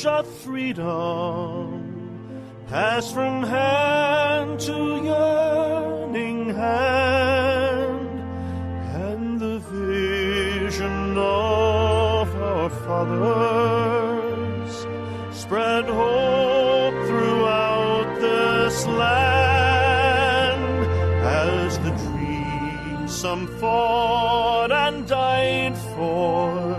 of freedom pass from hand to yearning hand, and the vision of our fathers spread hope throughout this land, as the dreams some fought and died for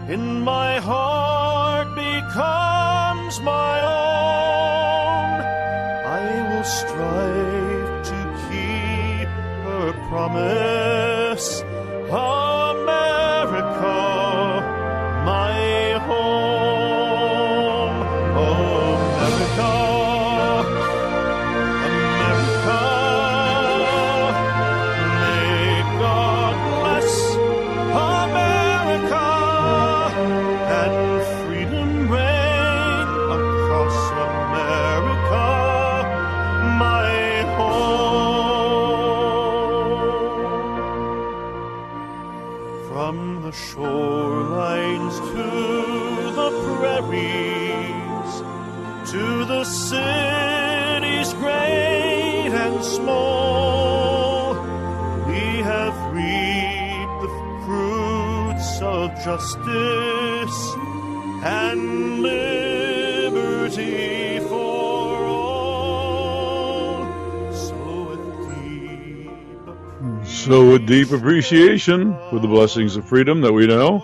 in my heart becomes my own. I will strive to keep her promise, America, my home. America, America, may God bless America, and freedom reign across America, my home. From the shorelines to the prairies, to the cities great and small, we have reaped the fruits of justice and liberty for all. So with deep appreciation for the blessings of freedom that we know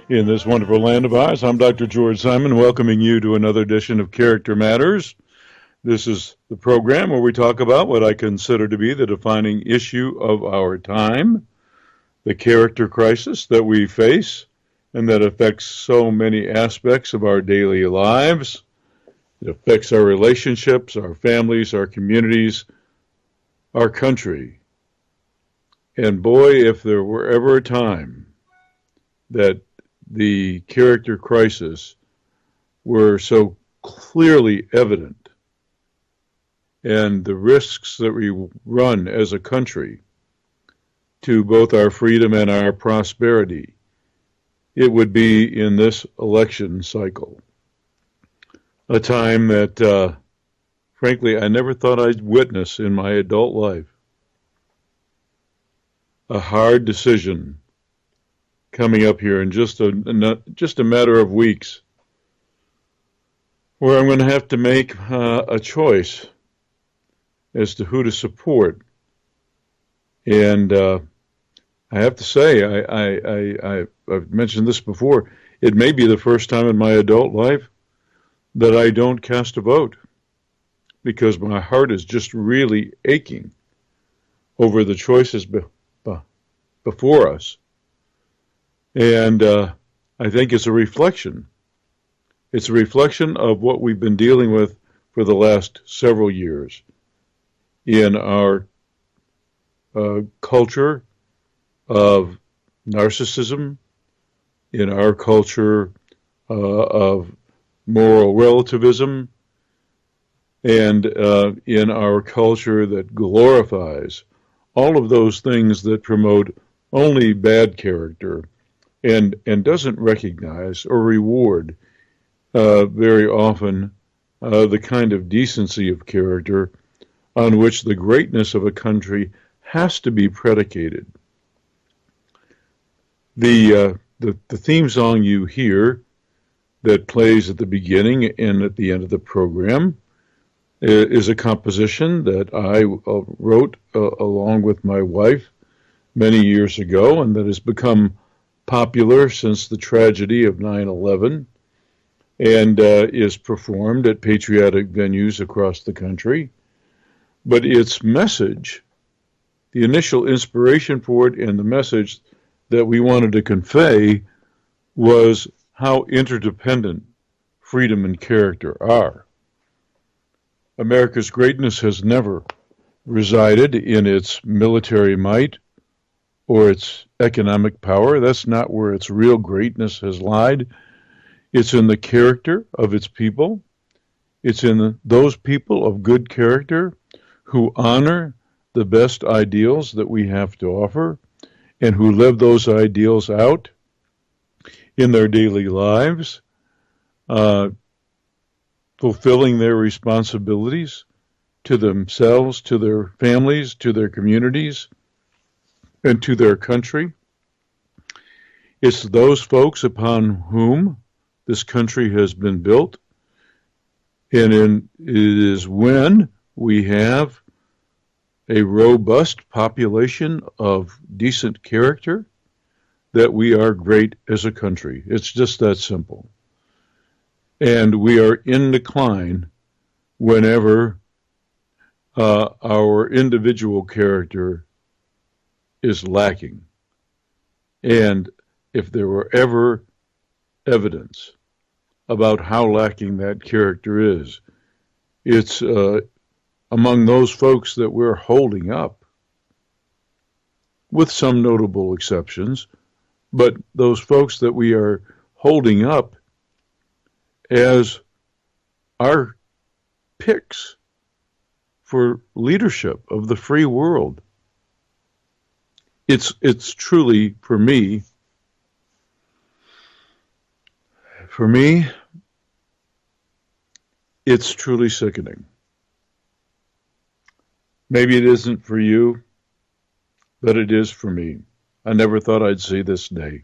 in this wonderful land of ours, I'm Dr. George Simon, welcoming you to another edition of Character Matters. This is the program where we talk about what I consider to be the defining issue of our time, the character crisis that we face and that affects so many aspects of our daily lives. It affects our relationships, our families, our communities, our country. And boy, if there were ever a time that the character crisis were so clearly evident, and the risks that we run as a country to both our freedom and our prosperity, it would be in this election cycle. A time that, frankly, I never thought I'd witness in my adult life. A hard decision coming up here in just a matter of weeks, where I'm going to have to make a choice as to who to support. And I have to say, I've mentioned this before, it may be the first time in my adult life that I don't cast a vote, because my heart is just really aching over the choices before us. And I think it's a reflection. It's a reflection of what we've been dealing with for the last several years in our culture of narcissism, in our culture of moral relativism, and in our culture that glorifies all of those things that promote only bad character and doesn't recognize or reward very often the kind of decency of character on which the greatness of a country has to be predicated. The theme song you hear that plays at the beginning and at the end of the program is a composition that I wrote along with my wife many years ago, and that has become popular since the tragedy of 9/11, and is performed at patriotic venues across the country. But its message, the initial inspiration for it and the message that we wanted to convey, was how interdependent freedom and character are. America's greatness has never resided in its military might or its economic power. That's not where its real greatness has lied. It's in the character of its people. It's in those people of good character who honor the best ideals that we have to offer and who live those ideals out in their daily lives. fulfilling their responsibilities to themselves, to their families, to their communities, and to their country. It's those folks upon whom this country has been built, and it is when we have a robust population of decent character that we are great as a country. It's just that simple. And we are in decline whenever our individual character is lacking. And if there were ever evidence about how lacking that character is, it's among those folks that we're holding up, with some notable exceptions, but those folks that we are holding up as our picks for leadership of the free world. It's truly, for me, it's truly sickening. Maybe it isn't for you, but it is for me. I never thought I'd see this day.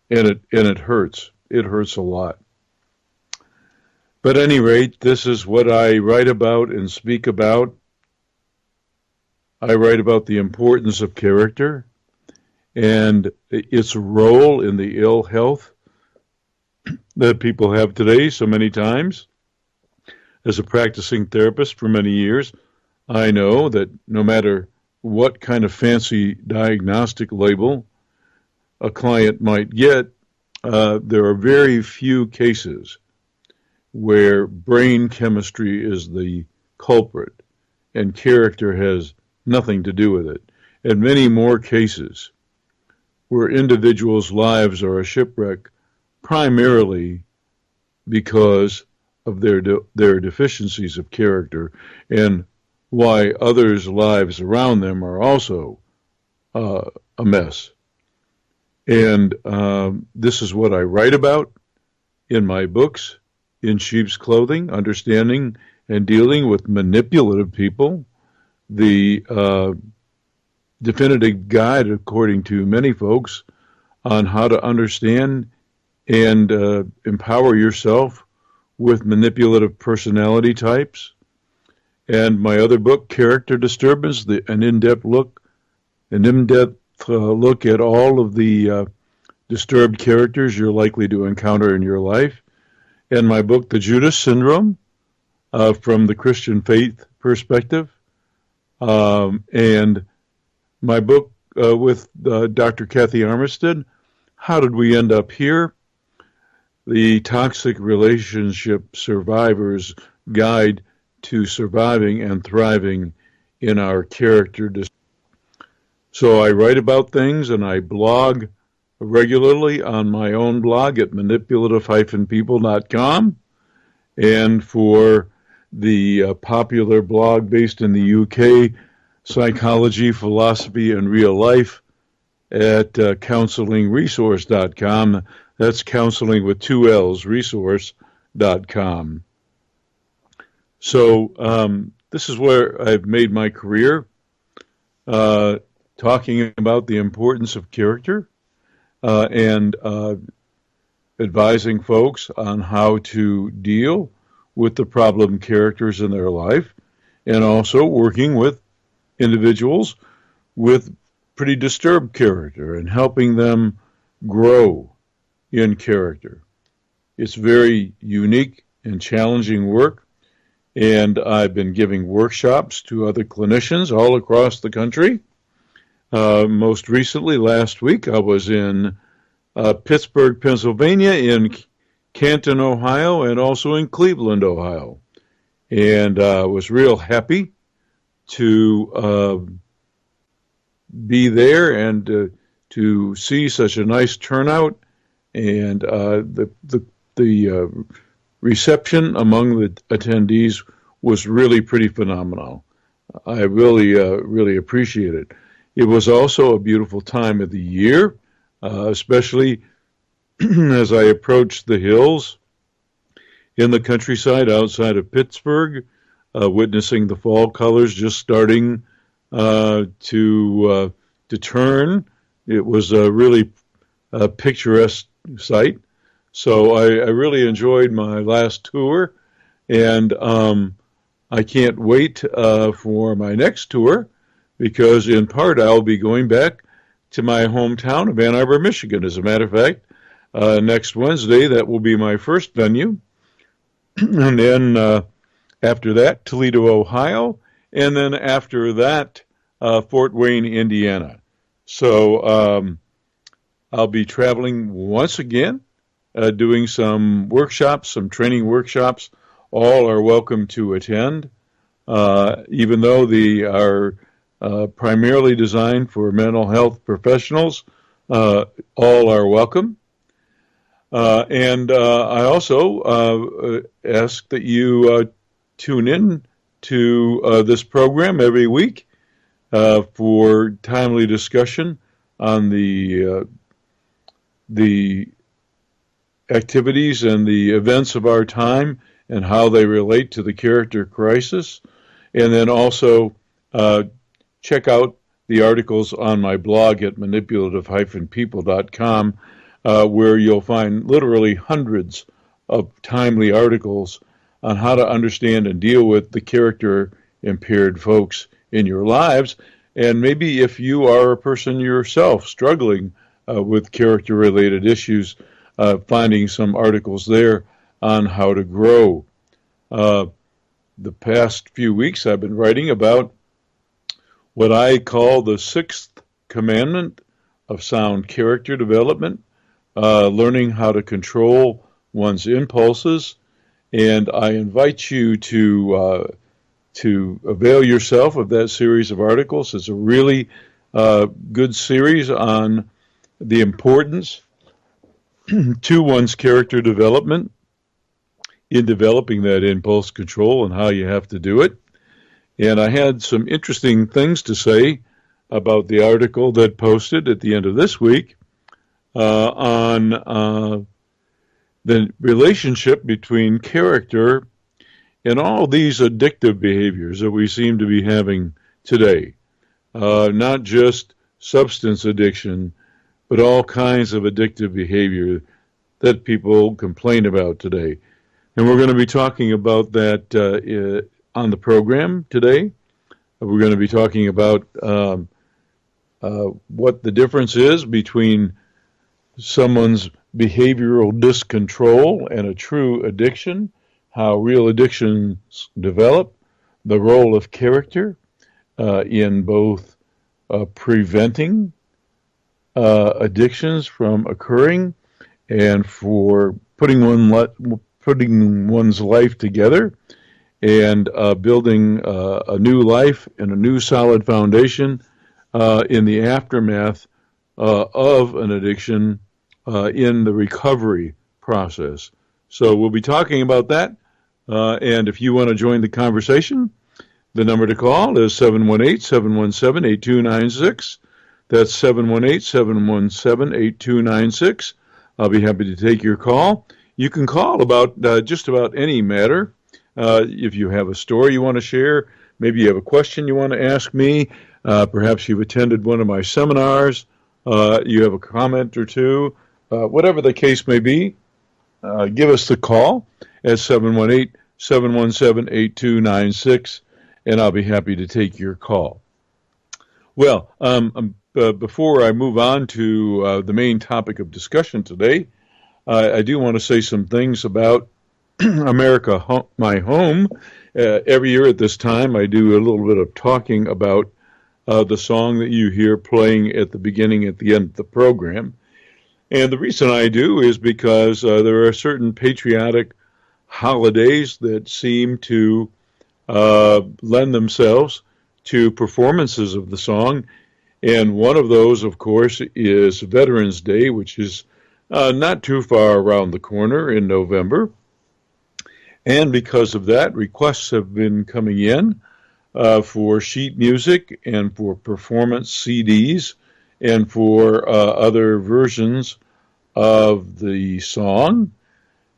And it hurts. It hurts a lot. But at any rate, this is what I write about and speak about. I write about the importance of character and its role in the ill health that people have today so many times. As a practicing therapist for many years, I know that no matter what kind of fancy diagnostic label a client might get, there are very few cases where brain chemistry is the culprit and character has nothing to do with it. And many more cases where individuals' lives are a shipwreck primarily because of their deficiencies of character, and why others' lives around them are also a mess. And this is what I write about in my books, In Sheep's Clothing, Understanding and Dealing with Manipulative People, the definitive guide, according to many folks, on how to understand and empower yourself with manipulative personality types. And my other book, Character Disturbance, an in-depth look at all of the disturbed characters you're likely to encounter in your life. And my book, The Judas Syndrome, from the Christian faith perspective. And my book with Dr. Kathy Armistead, How Did We End Up Here? The Toxic Relationship Survivor's Guide to Surviving and Thriving in Our Character. So I write about things and I blog regularly on my own blog at manipulative-people.com, and for the popular blog based in the UK, Psychology, Philosophy, and Real Life at counselingresource.com. That's counseling with two L's, resource.com. So this is where I've made my career, talking about the importance of character and advising folks on how to deal with the problem characters in their life, and also working with individuals with pretty disturbed character and helping them grow in character. It's very unique and challenging work, and I've been giving workshops to other clinicians all across the country. Most recently, last week, I was in Pittsburgh, Pennsylvania, in Canton, Ohio, and also in Cleveland, Ohio. And was real happy to be there and to see such a nice turnout, and the reception among the attendees was really pretty phenomenal. I really appreciate it. It was also a beautiful time of the year, especially as I approached the hills in the countryside outside of Pittsburgh, witnessing the fall colors just starting to turn. It was a really picturesque sight. So I really enjoyed my last tour, and I can't wait for my next tour because in part I'll be going back to my hometown of Ann Arbor, Michigan. As a matter of fact, next Wednesday, that will be my first venue. And then after that, Toledo, Ohio. And then after that, Fort Wayne, Indiana. So I'll be traveling once again, doing some workshops, some training workshops. All are welcome to attend, even though they are primarily designed for mental health professionals. All are welcome. And I also ask that you tune in to this program every week for timely discussion on the activities and the events of our time and how they relate to the character crisis. And then also check out the articles on my blog at manipulative-people.com, where you'll find literally hundreds of timely articles on how to understand and deal with the character-impaired folks in your lives. And maybe if you are a person yourself struggling with character-related issues, finding some articles there on how to grow. The past few weeks I've been writing about what I call the sixth commandment of sound character development, learning how to control one's impulses. And I invite you to avail yourself of that series of articles. It's a really good series on the importance to one's character development in developing that impulse control and how you have to do it. And I had some interesting things to say about the article that posted at the end of this week on the relationship between character and all these addictive behaviors that we seem to be having today. Not just substance addiction, but all kinds of addictive behavior that people complain about today. And we're going to be talking about that on the program today. We're going to be talking about what the difference is between someone's behavioral discontrol and a true addiction, how real addictions develop, the role of character in both preventing addictions from occurring and for putting one's life together and building a new life and a new solid foundation in the aftermath of an addiction in the recovery process. So we'll be talking about that. And if you want to join the conversation, the number to call is 718-717-8296. That's 718-717-8296. I'll be happy to take your call. You can call about just about any matter. If you have a story you want to share, maybe you have a question you want to ask me, perhaps you've attended one of my seminars, you have a comment or two, whatever the case may be, give us the call at 718-717-8296, and I'll be happy to take your call. Well, before I move on to the main topic of discussion today, I do want to say some things about America, My Home. Every year at this time, I do a little bit of talking about the song that you hear playing at the beginning, at the end of the program. And the reason I do is because there are certain patriotic holidays that seem to lend themselves to performances of the song. And one of those, of course, is Veterans Day, which is not too far around the corner in November. And because of that, requests have been coming in for sheet music and for performance CDs and for other versions of the song.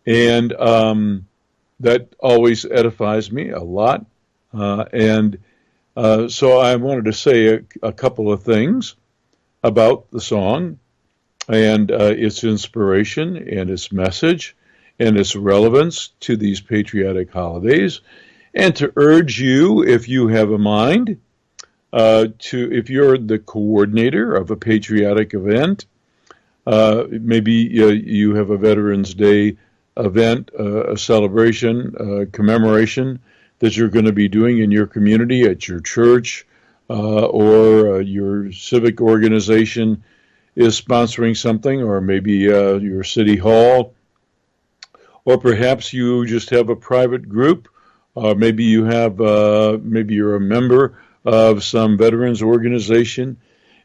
And that always edifies me a lot. And so I wanted to say a couple of things about the song and its inspiration and its message and its relevance to these patriotic holidays, and to urge you, if you have a mind, if you're the coordinator of a patriotic event, maybe you have a Veterans Day event, a celebration, a commemoration that you're going to be doing in your community, at your church, or your civic organization is sponsoring something, or maybe your city hall, or perhaps you just have a private group, or maybe you have, maybe you're a member of some veterans organization,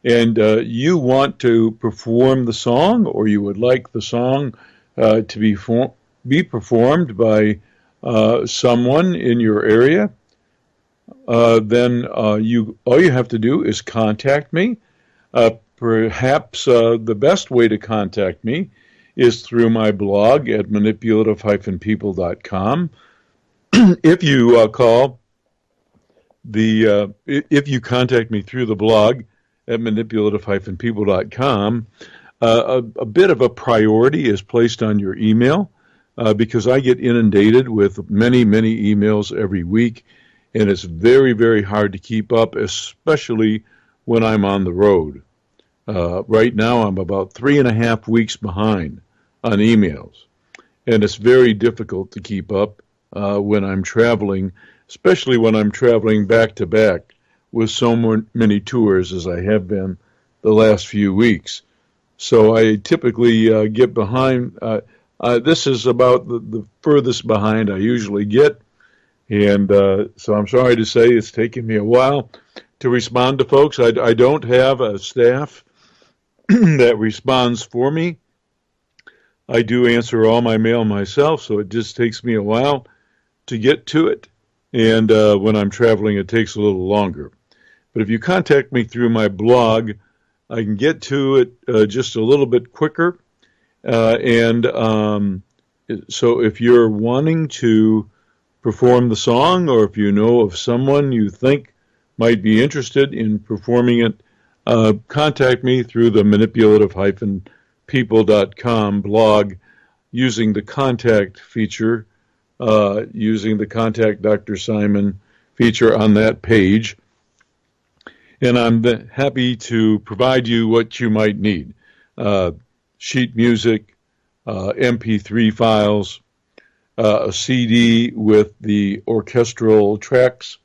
and you want to perform the song, or you would like the song to be performed by someone in your area, then all you have to do is contact me. Perhaps the best way to contact me is through my blog at manipulative-people.com. If you if you contact me through the blog at manipulative-people.com, a bit of a priority is placed on your email because I get inundated with many, many emails every week, and it's very, very hard to keep up, especially when I'm on the road. Right now, I'm about 3.5 weeks behind on emails, and it's very difficult to keep up when I'm traveling, especially when I'm traveling back to back with so many tours as I have been the last few weeks. So I typically get behind. This is about the furthest behind I usually get, and so I'm sorry to say it's taken me a while to respond to folks. I don't have a staff that responds for me. I do answer all my mail myself, so it just takes me a while to get to it. And when I'm traveling, it takes a little longer. But if you contact me through my blog, I can get to it just a little bit quicker. So if you're wanting to perform the song, or if you know of someone you think might be interested in performing it, contact me through the manipulative-people.com blog using the contact feature, using the Contact Dr. Simon feature on that page. And I'm happy to provide you what you might need. Sheet music, MP3 files, a CD with the orchestral tracks,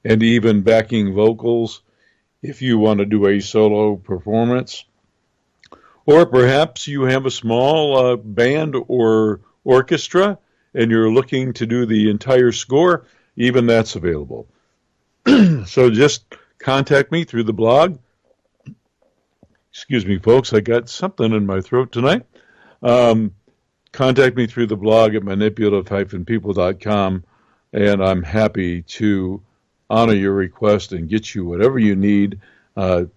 and even backing vocals if you want to do a solo performance. Or perhaps you have a small band or orchestra and you're looking to do the entire score, even that's available. So just contact me through the blog. Excuse me, folks, I got something in my throat tonight. Contact me through the blog at manipulative-people.com, and I'm happy to honor your request and get you whatever you need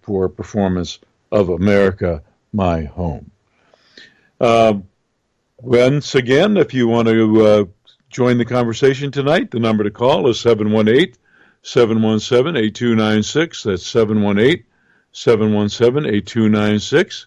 for performance of America, My Home. Once again, if you want to join the conversation tonight, the number to call is 718-717-8296. That's 718-717-8296.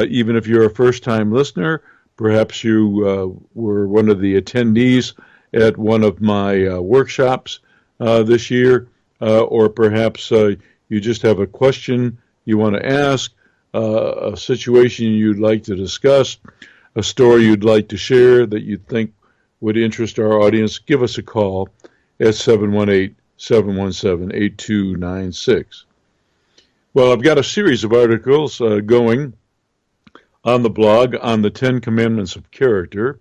Even if you're a first-time listener, perhaps you were one of the attendees at one of my workshops this year, or perhaps you just have a question you want to ask, a situation you'd like to discuss, a story you'd like to share that you think would interest our audience, give us a call at 718-717-8296. Well, I've got a series of articles going on the blog on the 10 Commandments of Character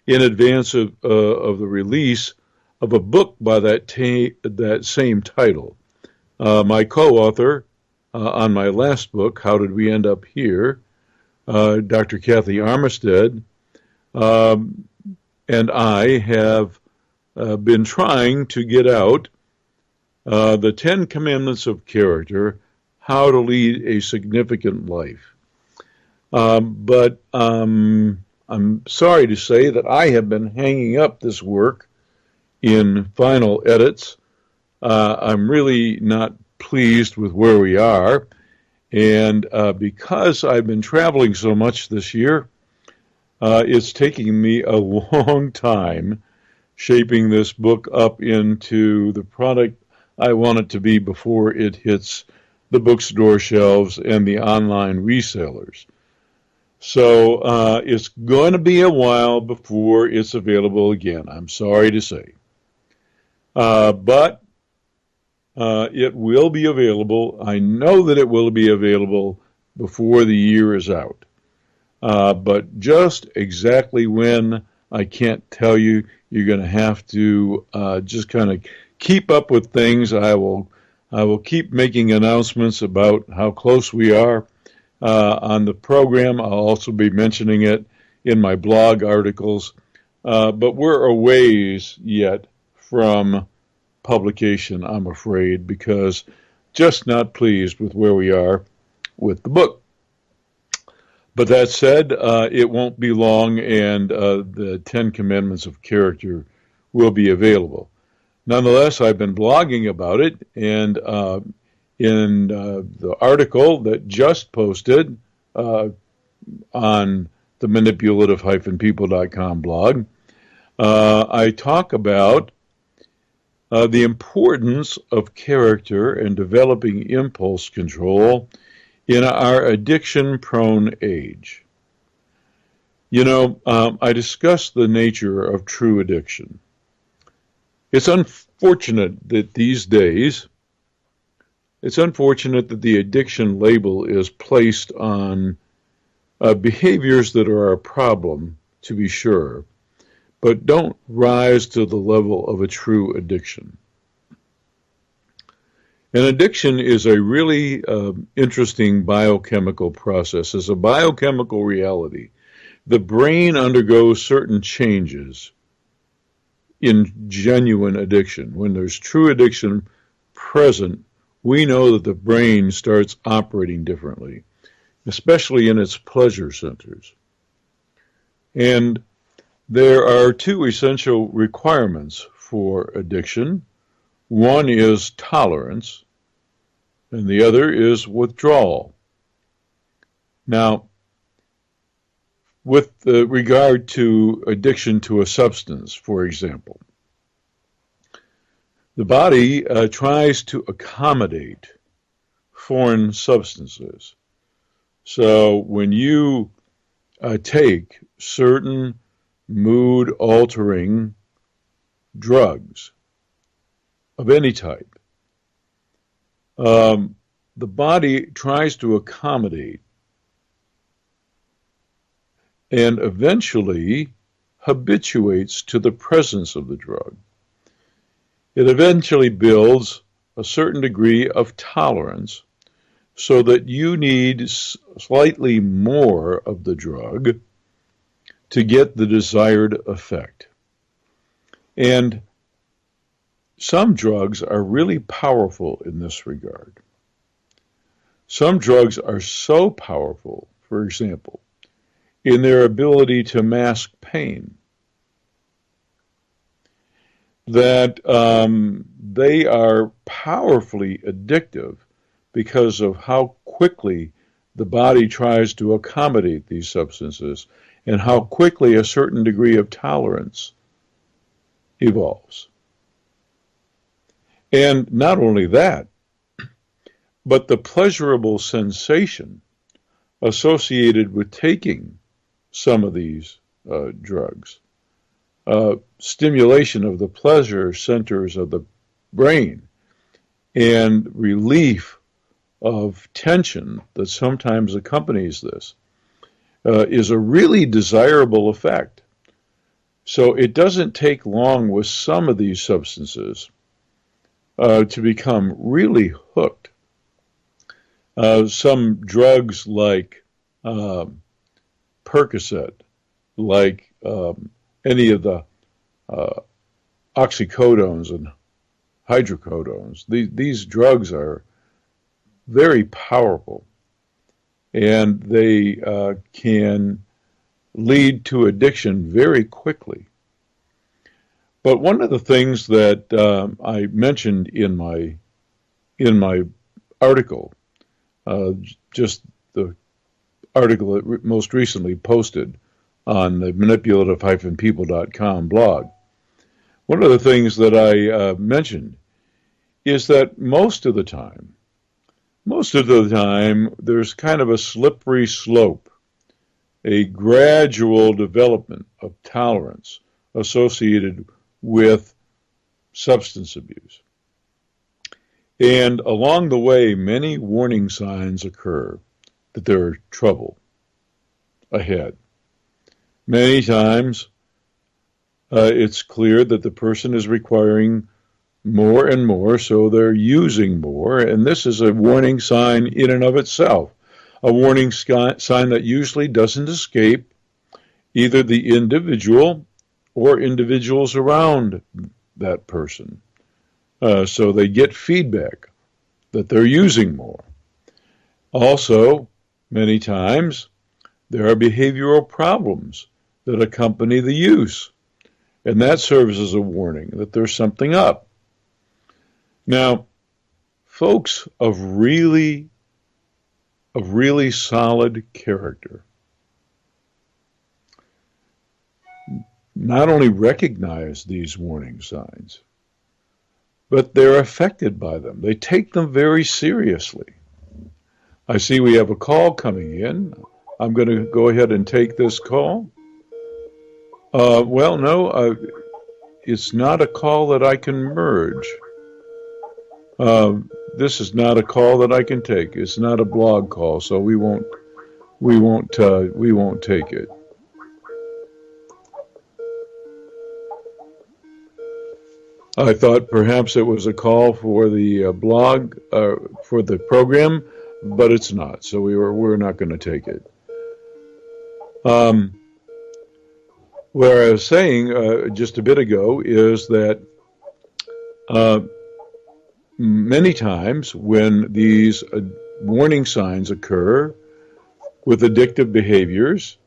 in advance of the release of a book by that same title. My co-author on my last book, How Did We End Up Here?, Dr. Kathy Armistead, and I have been trying to get out the 10 Commandments of Character, how to lead a significant life. But I'm sorry to say that I have been hanging up this work in final edits. I'm really not pleased with where we are. And because I've been traveling so much this year, it's taking me a long time shaping this book up into the product I want it to be before it hits the bookstore shelves and the online resellers. So it's going to be a while before it's available again, I'm sorry to say. But it will be available. I know that it will be available before the year is out. But just exactly when, I can't tell you. You're going to have to just kind of keep up with things. I will keep making announcements about how close we are on the program. I'll also be mentioning it in my blog articles. But we're a ways yet from publication, I'm afraid, because just not pleased with where we are with the book. But that said, it won't be long, and the 10 Commandments of Character will be available. Nonetheless, I've been blogging about it, and in the article that just posted on the manipulative-people.com blog, I talk about the importance of character and developing impulse control in our addiction-prone age. You know, I discussed the nature of true addiction. It's unfortunate that these days, the addiction label is placed on behaviors that are a problem, to be sure, but don't rise to the level of a true addiction. An addiction is a really interesting biochemical process. It's a biochemical reality. The brain undergoes certain changes in genuine addiction. When there's true addiction present, we know that the brain starts operating differently, especially in its pleasure centers. And there are two essential requirements for addiction. One is tolerance, and the other is withdrawal. Now, with regard to addiction to a substance, for example, the body tries to accommodate foreign substances. So when you take certain mood-altering drugs of any type, the body tries to accommodate and eventually habituates to the presence of the drug. It eventually builds a certain degree of tolerance so that you need slightly more of the drug to get the desired effect. And some drugs are really powerful in this regard. Some drugs are so powerful, for example, in their ability to mask pain, that they are powerfully addictive because of how quickly the body tries to accommodate these substances and how quickly a certain degree of tolerance evolves. And not only that, but the pleasurable sensation associated with taking some of these drugs, stimulation of the pleasure centers of the brain, and relief of tension that sometimes accompanies this, is a really desirable effect. So it doesn't take long with some of these substances to become really hooked. Some drugs like Percocet, like any of the oxycodones and hydrocodones, these drugs are very powerful, and they can lead to addiction very quickly. But one of the things that I mentioned in my article, just the article that most recently posted on the manipulative-people.com blog, one of the things that I mentioned is that most of the time, there's kind of a slippery slope, a gradual development of tolerance associated with substance abuse. And along the way, many warning signs occur that there is trouble ahead. Many times, it's clear that the person is requiring more and more, so they're using more, and this is a warning sign in and of itself, a warning sign that usually doesn't escape either the individual or individuals around that person. So they get feedback that they're using more. Also, many times, there are behavioral problems that accompany the use, and that serves as a warning that there's something up. Now, folks of really solid character not only recognize these warning signs, but they're affected by them. They take them very seriously. I see we have a call coming in. I'm going to go ahead and take this call. Well, no, it's not a call that I can merge. This is not a call that I can take. It's not a blog call, so we won't take it. I thought perhaps it was a call for the blog, for the program, but it's not. So we're not going to take it. What I was saying just a bit ago is that many times when these warning signs occur with addictive behaviors,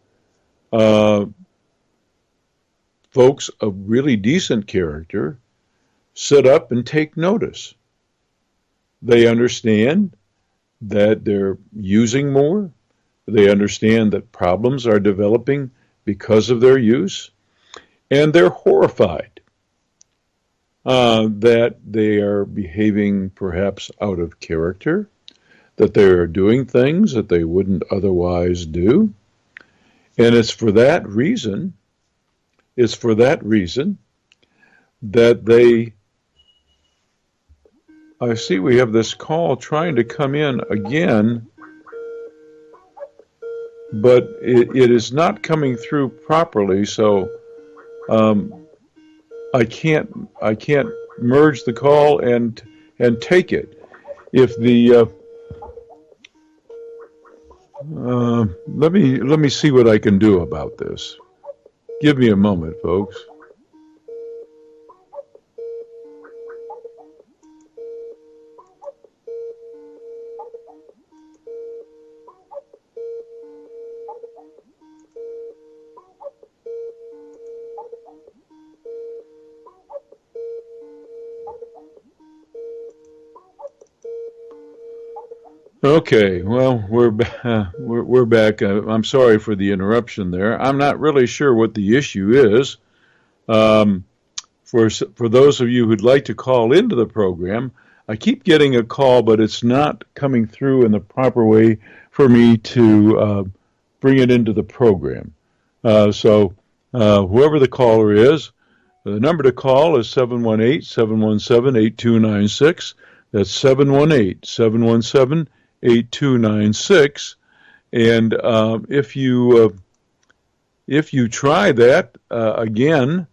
folks of really decent character sit up and take notice. They understand that they're using more. They understand that problems are developing because of their use, and they're horrified that they are behaving perhaps out of character, that they are doing things that they wouldn't otherwise do. And it's for that reason that they, I see we have this call trying to come in again, but it is not coming through properly, so I can't merge the call and take it. If the let me see what I can do about this. Give me a moment, folks. Okay, well, we're back. I'm sorry for the interruption there. I'm not really sure what the issue is. For those of you who'd like to call into the program, I keep getting a call, but it's not coming through in the proper way for me to bring it into the program. So whoever the caller is, the number to call is 718-717-8296. That's 718-717-8296. And if you try that again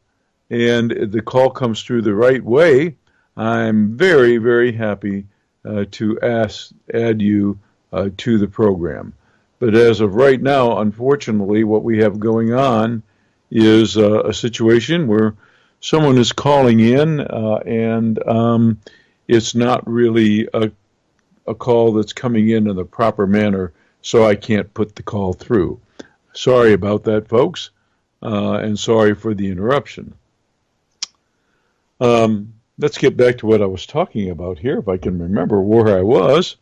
and the call comes through the right way, I'm very, very happy to add you to the program. But as of right now, unfortunately, what we have going on is a situation where someone is calling in and it's not really a call that's coming in the proper manner, so I can't put the call through. Sorry about that, folks, and sorry for the interruption. Let's get back to what I was talking about here, if I can remember where I was.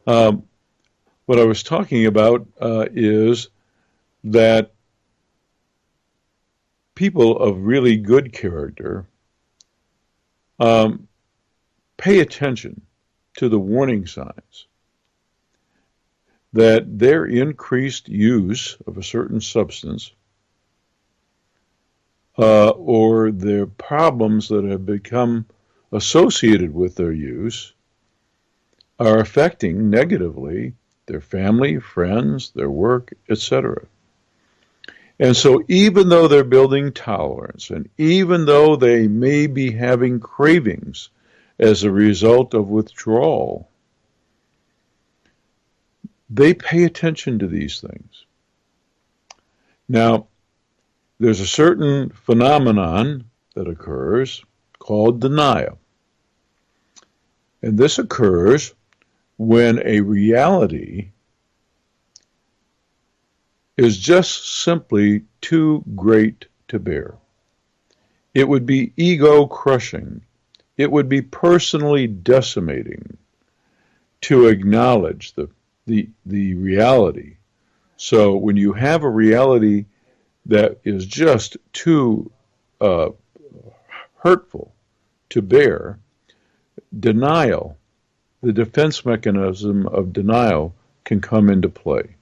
Um, what I was talking about is that people of really good character pay attention to the warning signs that their increased use of a certain substance or the problems that have become associated with their use are affecting negatively their family, friends, their work, etc. And so even though they're building tolerance, and even though they may be having cravings as a result of withdrawal, they pay attention to these things. Now, there's a certain phenomenon that occurs called denial. And this occurs when a reality is just simply too great to bear. It would be ego crushing. It would be personally decimating to acknowledge the reality. So when you have a reality that is just too hurtful to bear, denial, the defense mechanism of denial, can come into play.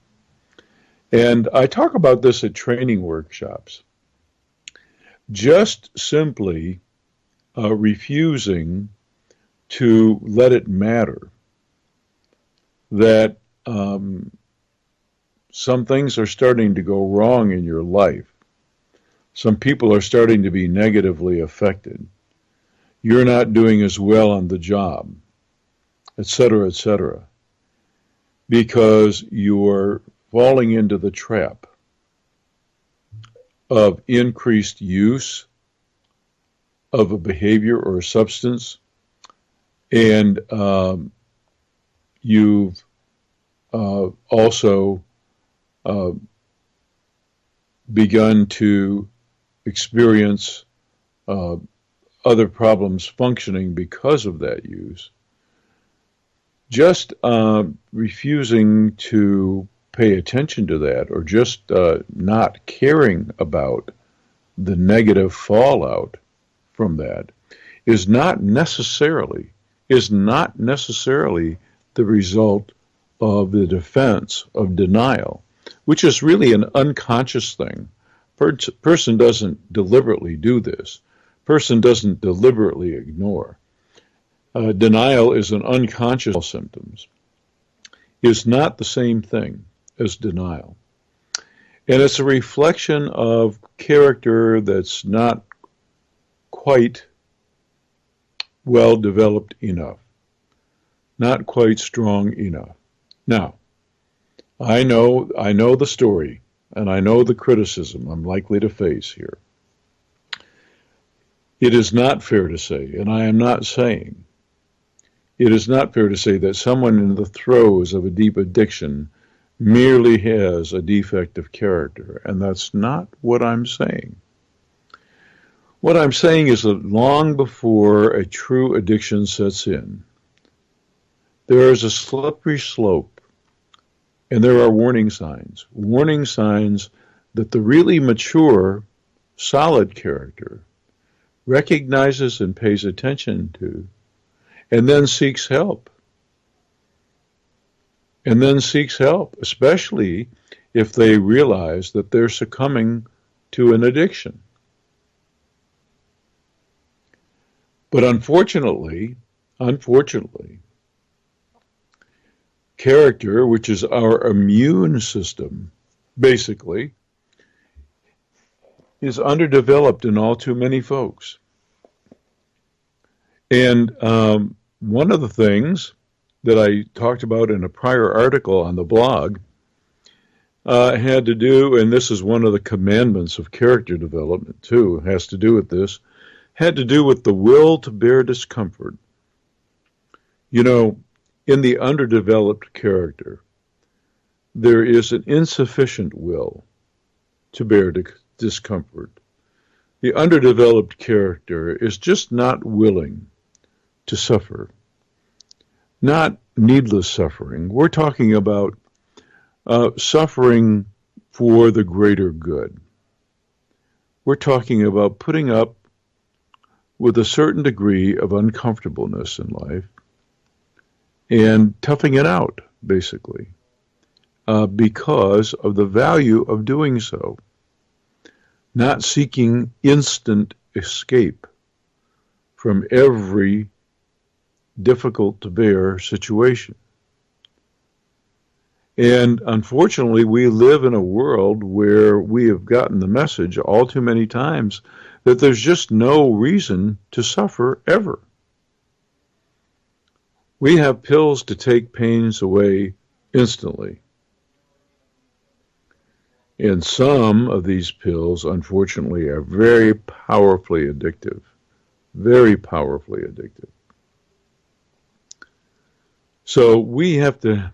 And I talk about this at training workshops. Just simply refusing to let it matter that some things are starting to go wrong in your life. Some people are starting to be negatively affected. You're not doing as well on the job, etc., because you're falling into the trap of increased use of a behavior or a substance, and you've also begun to experience other problems functioning because of that use. Just refusing to pay attention to that, or just not caring about the negative fallout from that, is not necessarily the result of the defense of denial, which is really an unconscious thing. Person doesn't deliberately do this. Person doesn't deliberately ignore. Denial is an unconscious symptoms. Is not the same thing as denial. And it's a reflection of character that's not quite well developed enough, not quite strong enough. Now, I know the story, and I know the criticism I'm likely to face here. It is not fair to say, and I am not saying, it is not fair to say that someone in the throes of a deep addiction merely has a defect of character, and that's not what I'm saying. What I'm saying is that long before a true addiction sets in, there is a slippery slope, and there are warning signs that the really mature, solid character recognizes and pays attention to, and then seeks help. And then seeks help, especially if they realize that they're succumbing to an addiction. But unfortunately, character, which is our immune system, basically, is underdeveloped in all too many folks. And one of the things that I talked about in a prior article on the blog had to do, and this is one of the commandments of character development too, has to do with this, had to do with the will to bear discomfort. You know, in the underdeveloped character, there is an insufficient will. to bear discomfort. The underdeveloped character is just not willing to suffer, not needless suffering. We're talking about suffering for the greater good. We're talking about putting up with a certain degree of uncomfortableness in life and toughing it out, basically, because of the value of doing so, not seeking instant escape from every difficult to bear situation. And unfortunately, we live in a world where we have gotten the message all too many times that there's just no reason to suffer ever. We have pills to take pains away instantly. And some of these pills, unfortunately, are very powerfully addictive. Very powerfully addictive. So we have to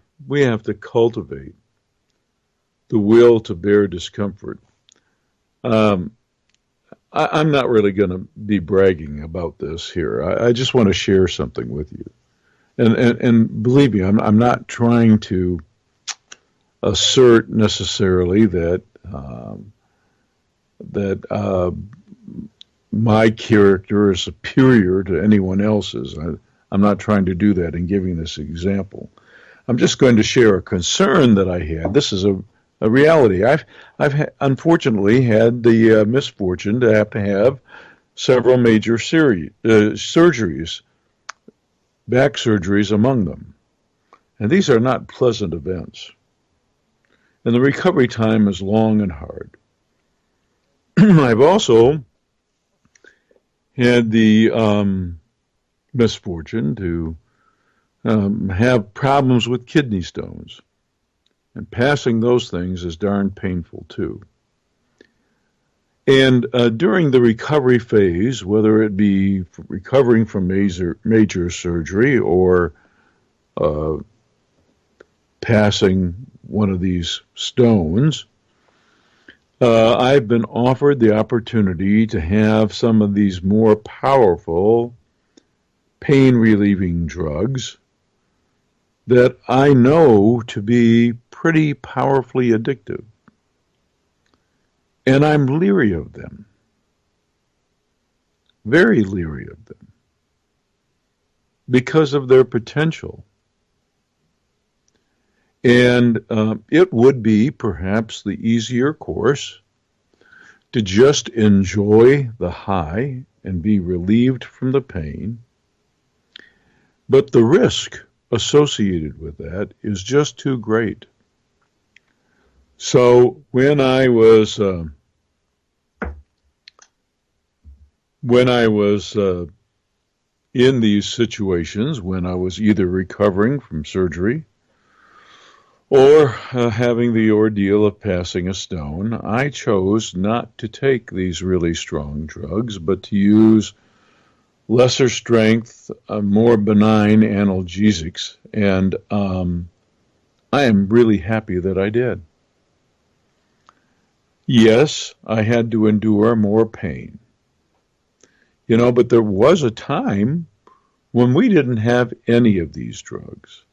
cultivate the will to bear discomfort. I'm not really going to be bragging about this here. I just want to share something with you. And believe me, I'm not trying to assert necessarily that my character is superior to anyone else's. I'm not trying to do that in giving this example. I'm just going to share a concern that I had. This is a reality. I've unfortunately had the misfortune to have several major surgeries, back surgeries among them. And these are not pleasant events. And the recovery time is long and hard. I've also had the misfortune to have problems with kidney stones. And passing those things is darn painful too. And during the recovery phase, whether it be recovering from major surgery or passing one of these stones, I've been offered the opportunity to have some of these more powerful pain-relieving drugs that I know to be pretty powerfully addictive. And I'm leery of them. Very leery of them. Because of their potential. And it would be perhaps the easier course to just enjoy the high and be relieved from the pain. But the risk associated with that is just too great. So when I was in these situations, when I was either recovering from surgery or having the ordeal of passing a stone, I chose not to take these really strong drugs, but to use lesser strength, more benign analgesics, and I am really happy that I did. Yes, I had to endure more pain. But there was a time when we didn't have any of these drugs.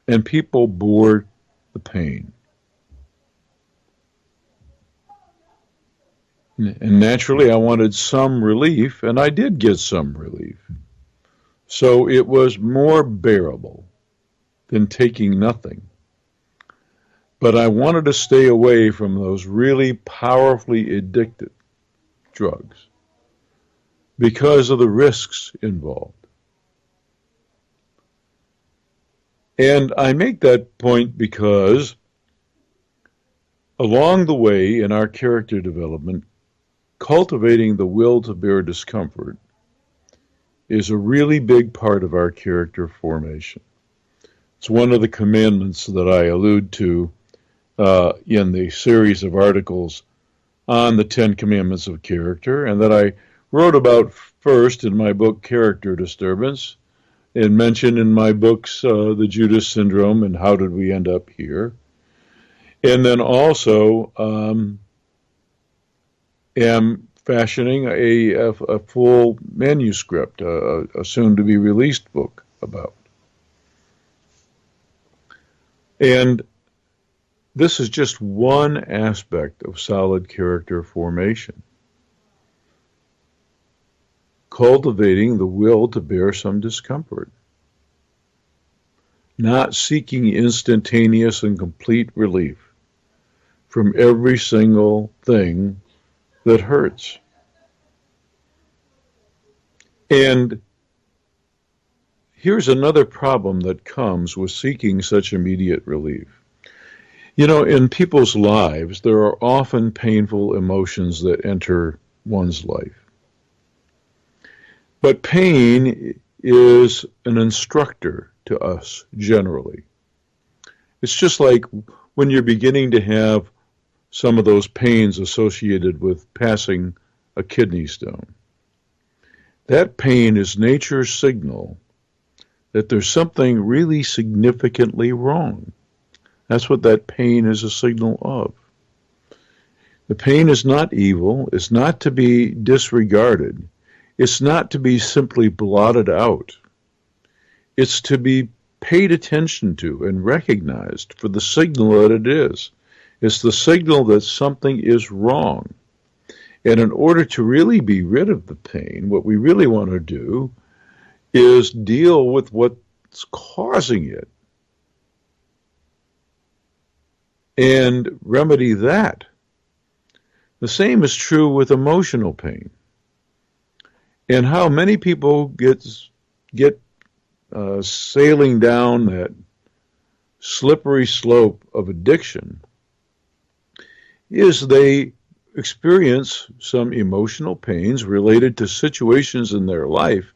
And people bore the pain. And naturally, I wanted some relief, and I did get some relief. So it was more bearable than taking nothing. But I wanted to stay away from those really powerfully addictive drugs because of the risks involved. And I make that point because along the way in our character development, cultivating the will to bear discomfort is a really big part of our character formation. It's one of the commandments that I allude to in the series of articles on the 10 Commandments of Character, and that I wrote about first in my book, Character Disturbance, and mentioned in my books, The Judas Syndrome and How Did We End Up Here. And then also am fashioning a full manuscript, a soon-to-be released book about. And this is just one aspect of solid character formation. Cultivating the will to bear some discomfort. Not seeking instantaneous and complete relief from every single thing that hurts. And here's another problem that comes with seeking such immediate relief. You know, in people's lives, there are often painful emotions that enter one's life. But pain is an instructor to us generally. It's just like when you're beginning to have some of those pains associated with passing a kidney stone. That pain is nature's signal that there's something really significantly wrong. That's what that pain is a signal of. The pain is not evil. It's not to be disregarded. It's not to be simply blotted out. It's to be paid attention to and recognized for the signal that it is. It's the signal that something is wrong. And in order to really be rid of the pain, what we really want to do is deal with what's causing it and remedy that. The same is true with emotional pain. And how many people get sailing down that slippery slope of addiction is they experience some emotional pains related to situations in their life,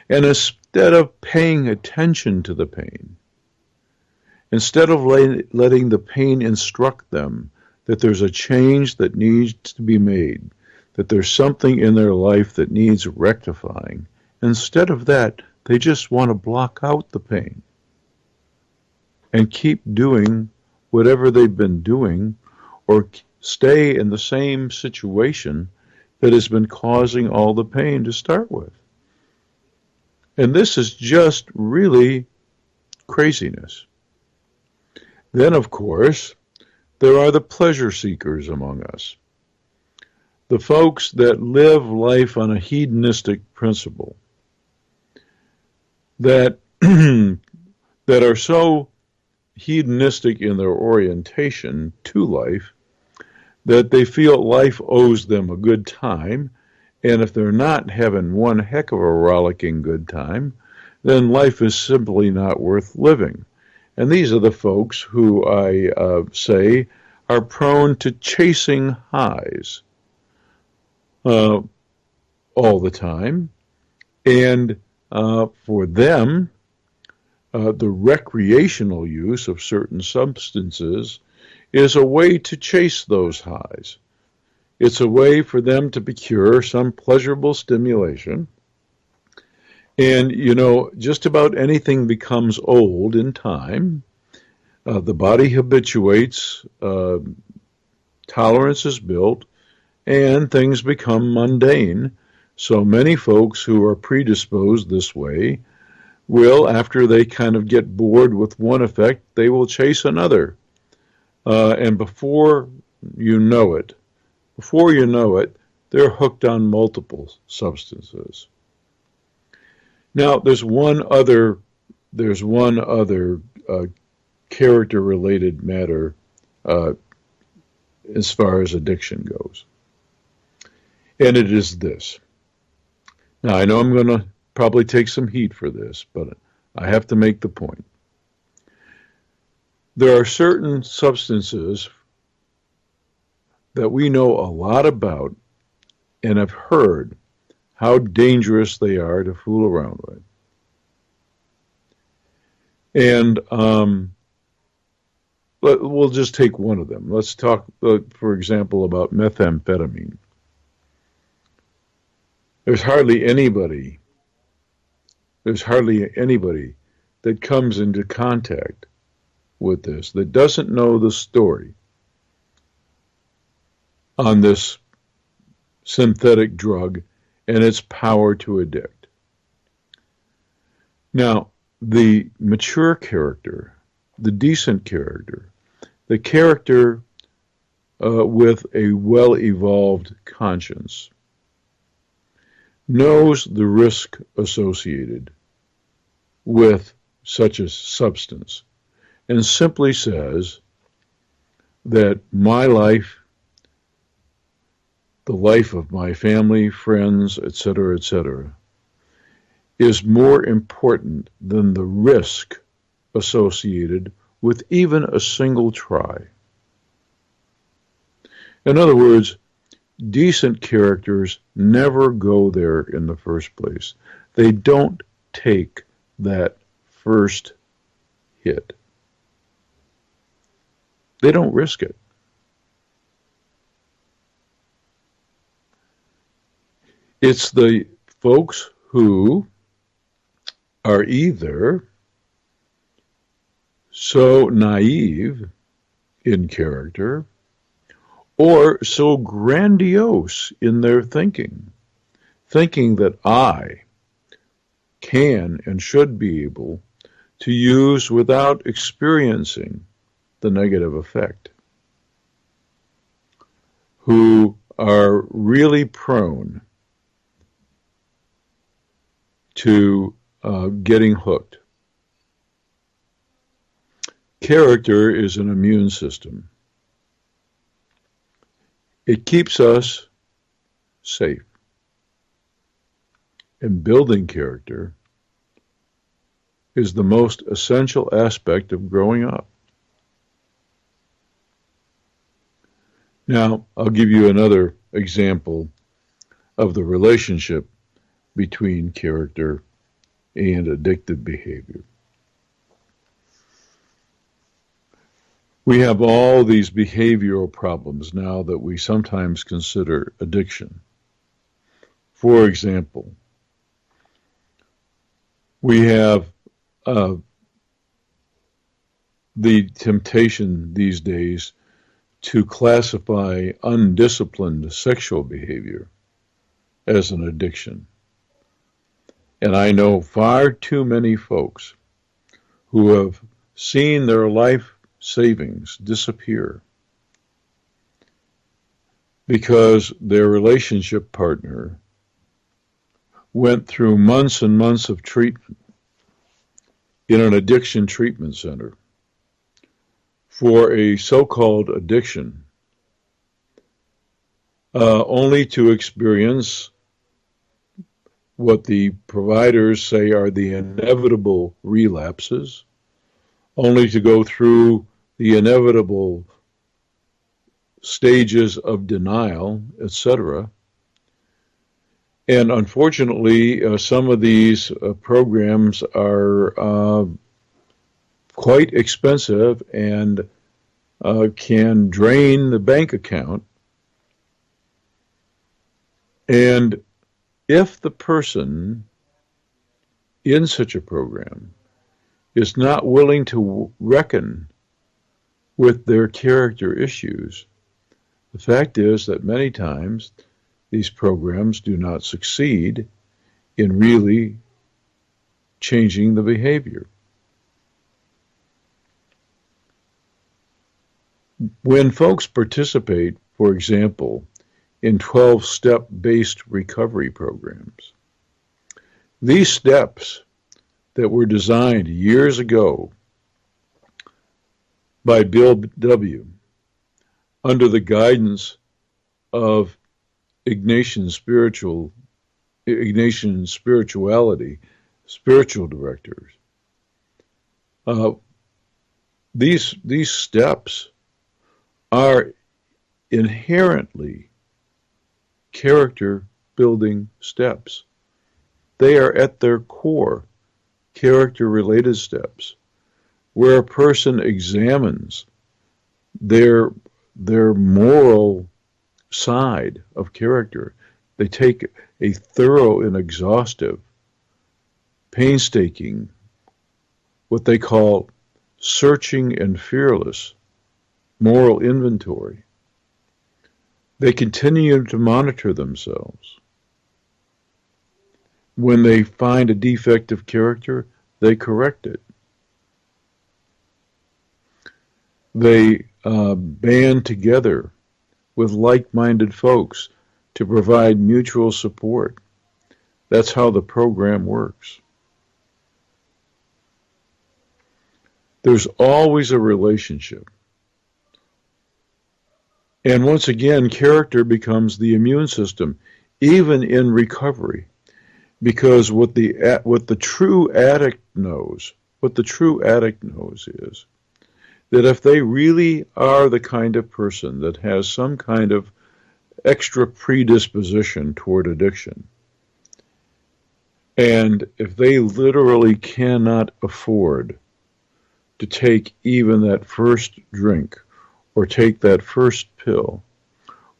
and instead of paying attention to the pain, instead of letting the pain instruct them that there's a change that needs to be made, that there's something in their life that needs rectifying, instead of that, they just want to block out the pain and keep doing whatever they've been doing, or stay in the same situation that has been causing all the pain to start with. And this is just really craziness. Then, of course, there are the pleasure seekers among us. The folks that live life on a hedonistic principle, that that are so hedonistic in their orientation to life that they feel life owes them a good time, and if they're not having one heck of a rollicking good time, then life is simply not worth living. And these are the folks who I say are prone to chasing highs all the time. And for them, the recreational use of certain substances is a way to chase those highs. It's a way for them to procure some pleasurable stimulation. And, you know, just about anything becomes old in time. The body habituates, tolerance is built, and things become mundane. So many folks who are predisposed this way will, after they kind of get bored with one effect, they will chase another. And before you know it, they're hooked on multiple substances. Now, there's one other character-related matter as far as addiction goes, and it is this. Now, I know I'm going to probably take some heat for this, but I have to make the point. There are certain substances that we know a lot about and have heard how dangerous they are to fool around with. And we'll just take one of them. Let's talk, for example, about methamphetamine. There's hardly anybody that comes into contact with this that doesn't know the story on this synthetic drug and its power to addict. Now, the mature character, the decent character, the character with a well-evolved conscience, knows the risk associated with such a substance and simply says that my life, the life of my family, friends, etc., is more important than the risk associated with even a single try. In other words, decent characters never go there in the first place. They don't take that first hit. They don't risk it. It's the folks who are either so naive in character or so grandiose in their thinking that I can and should be able to use without experiencing the negative effect, who are really prone to getting hooked. Character is an immune system. It keeps us safe. And building character is the most essential aspect of growing up. Now, I'll give you another example of the relationship between character and addictive behavior. We have all these behavioral problems now that we sometimes consider addiction. For example, we have the temptation these days to classify undisciplined sexual behavior as an addiction. And I know far too many folks who have seen their life savings disappear because their relationship partner went through months and months of treatment in an addiction treatment center for a so-called addiction, only to experience what the providers say are the inevitable relapses, only to go through the inevitable stages of denial, etc. And unfortunately, some of these programs are quite expensive and can drain the bank account. And if the person in such a program is not willing to reckon with their character issues, the fact is that many times these programs do not succeed in really changing the behavior. When folks participate, for example, in 12-step based recovery programs, these steps that were designed years ago by Bill W. under the guidance of Ignatian Spirituality, spiritual directors. These steps are inherently character building steps. They are at their core character related steps where a person examines their moral side of character. They take a thorough and exhaustive, painstaking, what they call searching and fearless moral inventory They continue to monitor themselves. When they find a defective character, they correct it. They band together with like-minded folks to provide mutual support. That's how the program works. There's always a relationship. And once again, character becomes the immune system, even in recovery. Because what the true addict knows is that if they really are the kind of person that has some kind of extra predisposition toward addiction, and if they literally cannot afford to take even that first drink, or take that first pill,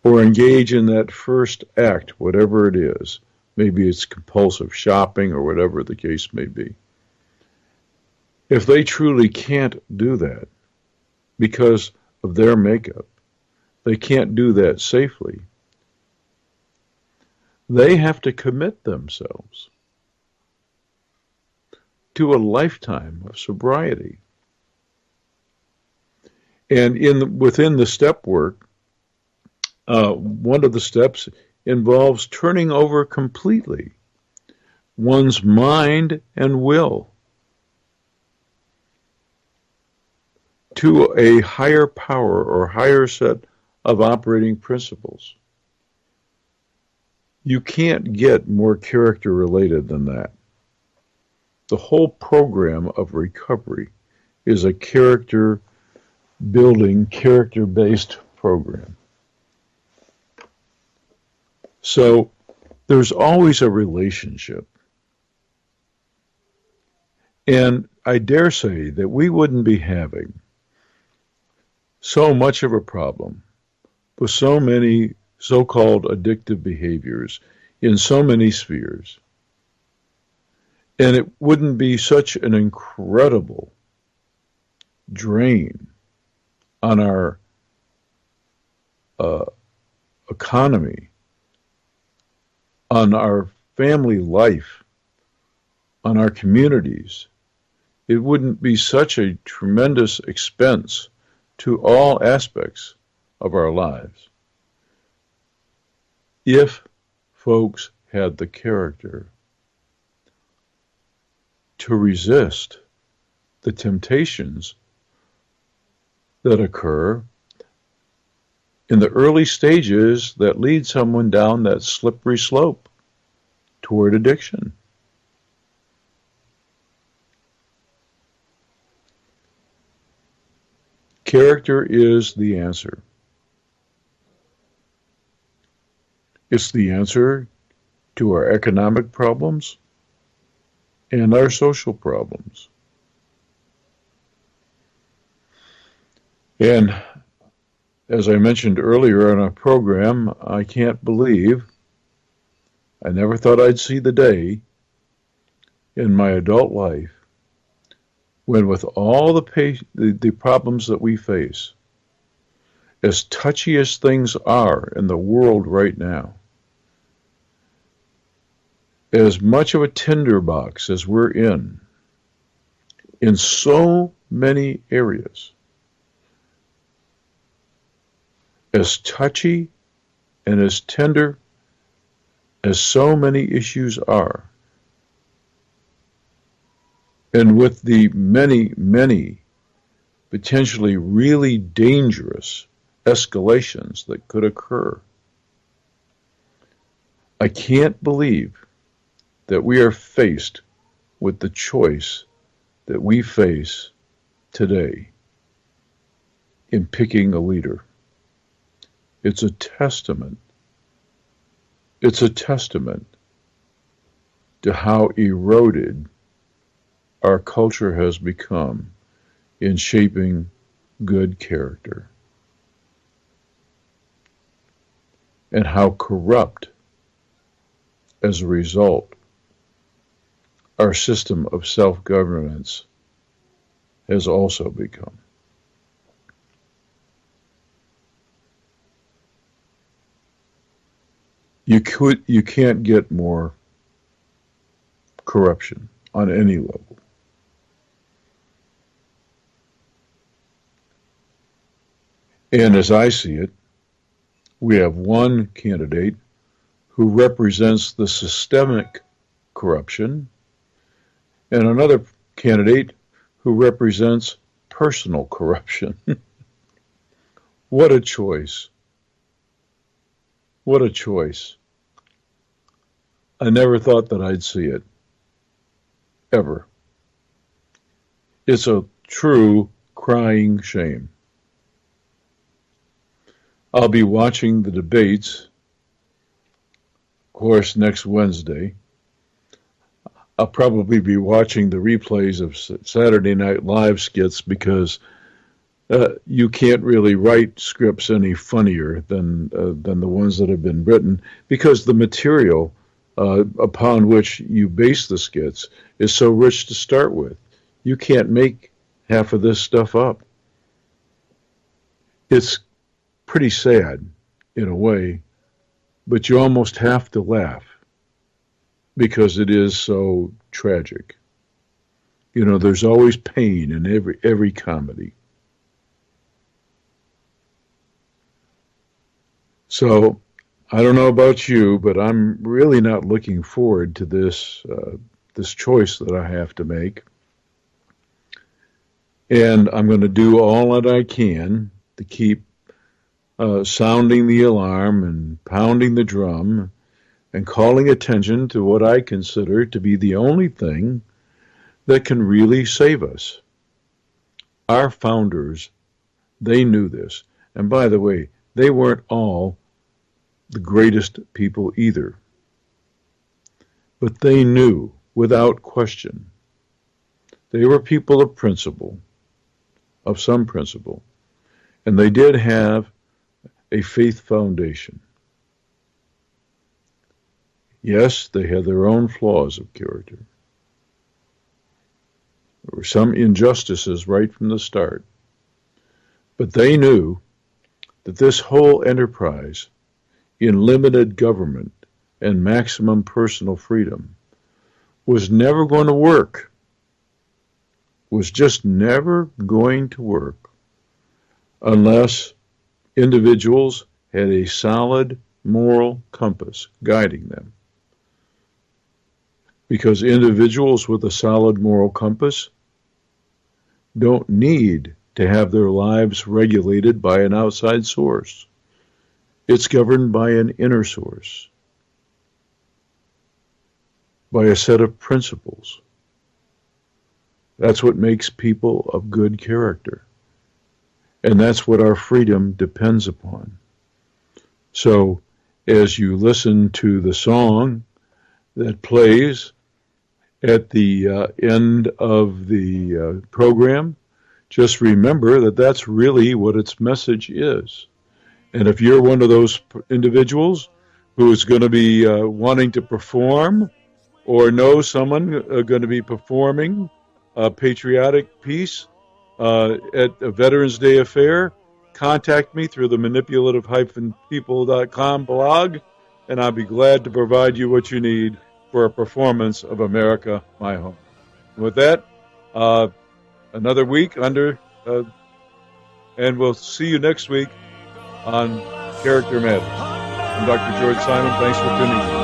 or engage in that first act, whatever it is, maybe it's compulsive shopping or whatever the case may be, if they truly can't do that because of their makeup, they can't do that safely, they have to commit themselves to a lifetime of sobriety. And within the step work, one of the steps involves turning over completely one's mind and will to a higher power or higher set of operating principles. You can't get more character related than that. The whole program of recovery is a character building, character-based program. So there's always a relationship. And I dare say that we wouldn't be having so much of a problem with so many so-called addictive behaviors in so many spheres. And it wouldn't be such an incredible drain on our economy, on our family life, on our communities. It wouldn't be such a tremendous expense to all aspects of our lives if folks had the character to resist the temptations that occur in the early stages that lead someone down that slippery slope toward addiction. Character is the answer. It's the answer to our economic problems and our social problems. And as I mentioned earlier in our program, I can't believe, I never thought I'd see the day in my adult life when, with all the problems that we face, as touchy as things are in the world right now, as much of a tinderbox as we're in so many areas, as touchy and as tender as so many issues are, and with the many, many potentially really dangerous escalations that could occur, I can't believe that we are faced with the choice that we face today in picking a leader. It's a testament. It's a testament to how eroded our culture has become in shaping good character, and how corrupt, as a result, our system of self-governance has also become. You can't get more corruption on any level. And as I see it, we have one candidate who represents the systemic corruption and another candidate who represents personal corruption. What a choice. What a choice. I never thought that I'd see it. Ever. It's a true crying shame. I'll be watching the debates, of course, next Wednesday. I'll probably be watching the replays of Saturday Night Live skits because you can't really write scripts any funnier than the ones that have been written, because the material upon which you base the skits is so rich to start with. You can't make half of this stuff up. It's pretty sad in a way, but you almost have to laugh because it is so tragic. You know, there's always pain in every comedy. So I don't know about you, but I'm really not looking forward to this choice that I have to make. And I'm going to do all that I can to keep sounding the alarm and pounding the drum and calling attention to what I consider to be the only thing that can really save us. Our founders, they knew this. And by the way, they weren't all the greatest people either. But they knew, without question, they were people of principle, of some principle. And they did have a faith foundation. Yes, they had their own flaws of character. There were some injustices right from the start. But they knew that this whole enterprise in limited government and maximum personal freedom was never going to work, was just never going to work unless individuals had a solid moral compass guiding them. Because individuals with a solid moral compass don't need to have their lives regulated by an outside source. It's governed by an inner source, by a set of principles. That's what makes people of good character. And that's what our freedom depends upon. So, as you listen to the song that plays at the end of the program, just remember that that's really what its message is. And if you're one of those individuals who is going to be wanting to perform or know someone going to be performing a patriotic piece at a Veterans Day affair, contact me through the manipulative-people.com blog, and I'll be glad to provide you what you need for a performance of America, My Home. With that, another week and we'll see you next week on Character Matters. I'm Dr. George Simon. Thanks for tuning in.